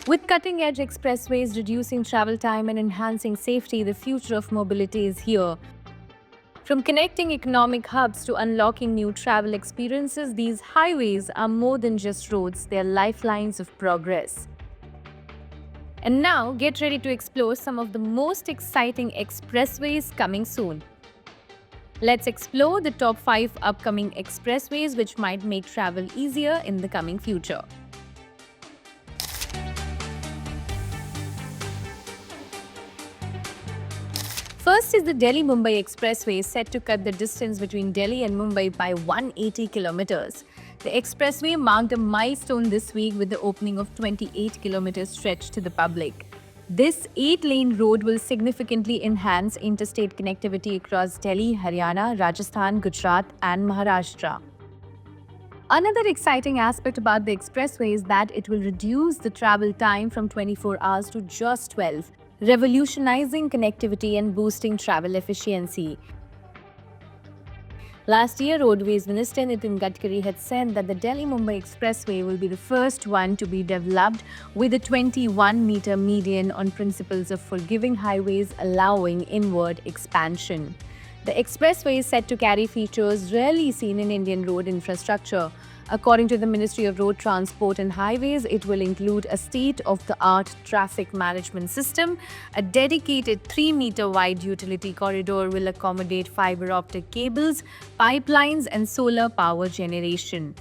With cutting-edge expressways reducing travel time and enhancing safety, the future of mobility is here. From connecting economic hubs to unlocking new travel experiences, these highways are more than just roads, they are lifelines of progress. And now, get ready to explore some of the most exciting expressways coming soon. Let's explore the top 5 upcoming expressways which might make travel easier in the coming future. First is the Delhi-Mumbai Expressway, set to cut the distance between Delhi and Mumbai by 180 kilometers. The expressway marked a milestone this week with the opening of 28-kilometer stretch to the public. This 8-lane road will significantly enhance interstate connectivity across Delhi, Haryana, Rajasthan, Gujarat, and Maharashtra. Another exciting aspect about the expressway is that it will reduce the travel time from 24 hours to just 12, revolutionizing connectivity and boosting travel efficiency. Last year, Roadways Minister Nitin Gadkari had said that the Delhi-Mumbai Expressway will be the first one to be developed with a 21-meter median on principles of forgiving highways allowing inward expansion. The expressway is set to carry features rarely seen in Indian road infrastructure. According to the Ministry of Road Transport and Highways, it will include a state-of-the-art traffic management system. A dedicated 3-meter wide utility corridor will accommodate fiber optic cables, pipelines, and solar power generation.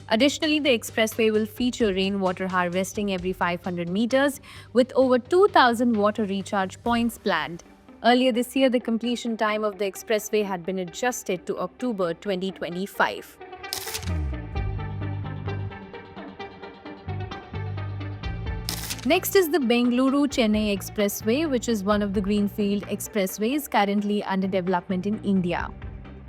Additionally, the expressway will feature rainwater harvesting every 500 meters, with over 2,000 water recharge points planned. Earlier this year, the completion time of the expressway had been adjusted to October 2025. Next is the Bengaluru-Chennai Expressway, which is one of the greenfield expressways currently under development in India.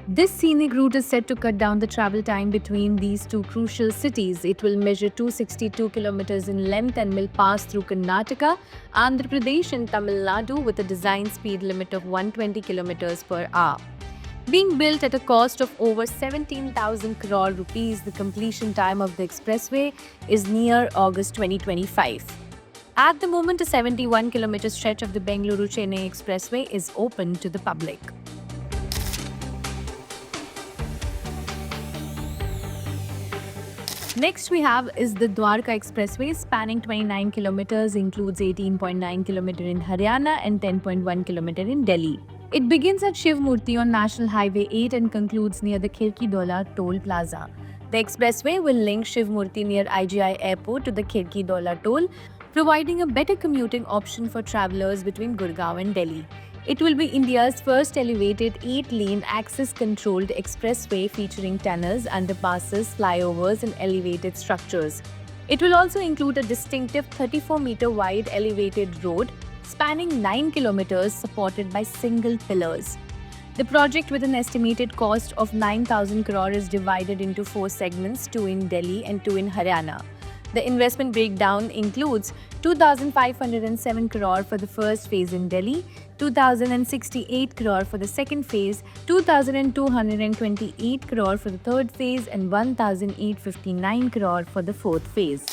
This scenic route is set to cut down the travel time between these two crucial cities. It will measure 262 kilometers in length and will pass through Karnataka, Andhra Pradesh and Tamil Nadu with a design speed limit of 120 kilometers per hour. Being built at a cost of over 17,000 crore rupees, the completion time of the expressway is near August 2025. At the moment, a 71-kilometer stretch of the Bengaluru-Chennai Expressway is open to the public. Next we have is the Dwarka Expressway, spanning 29 kilometers, includes 18.9 kilometers in Haryana and 10.1 kilometers in Delhi. It begins at Shiv Murti on National Highway 8 and concludes near the Khirki Dola Toll Plaza. The expressway will link Shiv Murti near IGI Airport to the Khirki Dola Toll, providing a better commuting option for travelers between Gurgaon and Delhi. It will be India's first elevated 8-lane access-controlled expressway featuring tunnels, underpasses, flyovers and elevated structures. It will also include a distinctive 34-meter wide elevated road spanning 9 kilometers supported by single pillars. The project, with an estimated cost of 9,000 crore, is divided into 4 segments, 2 in Delhi and 2 in Haryana. The investment breakdown includes 2,507 crore for the first phase in Delhi, 2,068 crore for the second phase, 2,228 crore for the third phase and 1,859 crore for the fourth phase.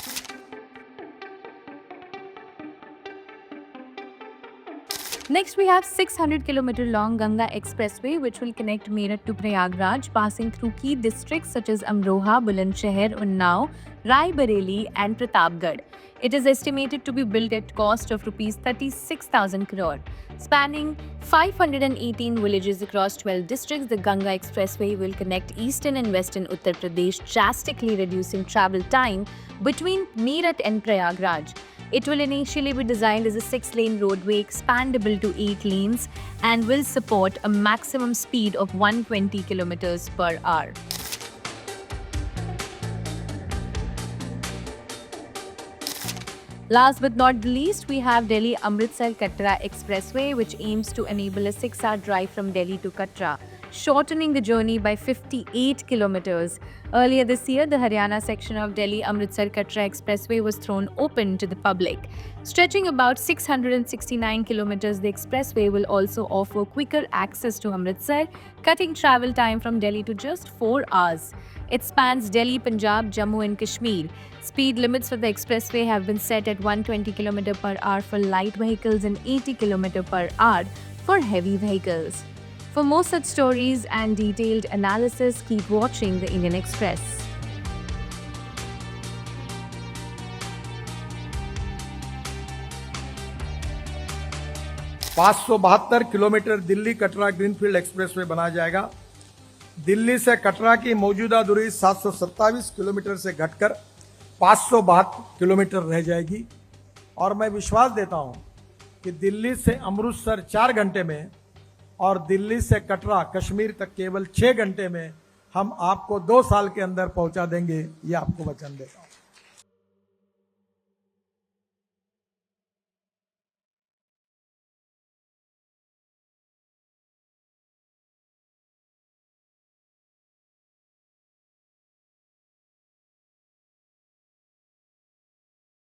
Next, we have 600-kilometer long Ganga Expressway, which will connect Meerut to Prayagraj, passing through key districts such as Amroha, Bulandshahr, Unnao, Rai Bareli and Pratapgarh. It is estimated to be built at cost of Rs 36,000 crore. Spanning 518 villages across 12 districts, the Ganga Expressway will connect eastern and western Uttar Pradesh, drastically reducing travel time between Meerut and Prayagraj. It will initially be designed as a 6-lane roadway expandable to 8 lanes and will support a maximum speed of 120 kilometers per hour. Last but not the least, we have Delhi-Amritsar-Katra Expressway, which aims to enable a 6-hour drive from Delhi to Katra. shortening the journey by 58 kilometers. Earlier this year, the Haryana section of Delhi-Amritsar-Katra Expressway was thrown open to the public. Stretching about 669 kilometers, the expressway will also offer quicker access to Amritsar, cutting travel time from Delhi to just 4 hours. It spans Delhi, Punjab, Jammu and Kashmir. Speed limits for the expressway have been set at 120 km per hour for light vehicles and 80 km per hour for heavy vehicles. For more such stories and detailed analysis, keep watching the Indian Express. $572 kilometre Delhi Katra greenfield expressway बनाया जाएगा। दिल्ली से कटरा की मौजूदा दूरी 727 kilometre से घटकर 572 kilometre रह जाएगी और मैं विश्वास देता हूं कि दिल्ली से अमृतसर 4 घंटे में और दिल्ली से कटरा कश्मीर तक केवल 6 घंटे में हम आपको 2 साल के अंदर पहुंचा देंगे, ये आपको वचन देता हूं।